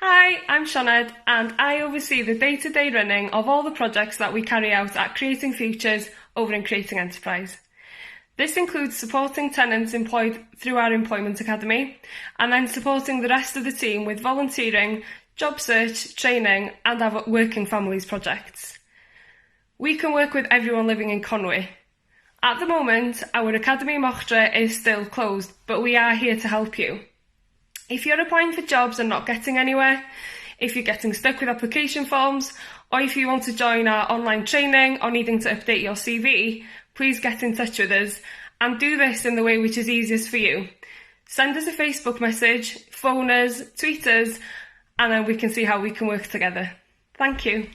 Hi, I'm Sioned and I oversee the day-to-day running of all the projects that we carry out at Creating Futures over in Creating Enterprise. This includes supporting tenants employed through our Employment Academy and then supporting the rest of the team with volunteering, job search, training and our Working Families projects. We can work with everyone living in Conwy. At the moment, our Academy Mochtre is still closed, but we are here to help you. If you're applying for jobs and not getting anywhere, if you're getting stuck with application forms, or if you want to join our online training or needing to update your CV, please get in touch with us and do this in the way which is easiest for you. Send us a Facebook message, phone us, tweet us, and then we can see how we can work together. Thank you.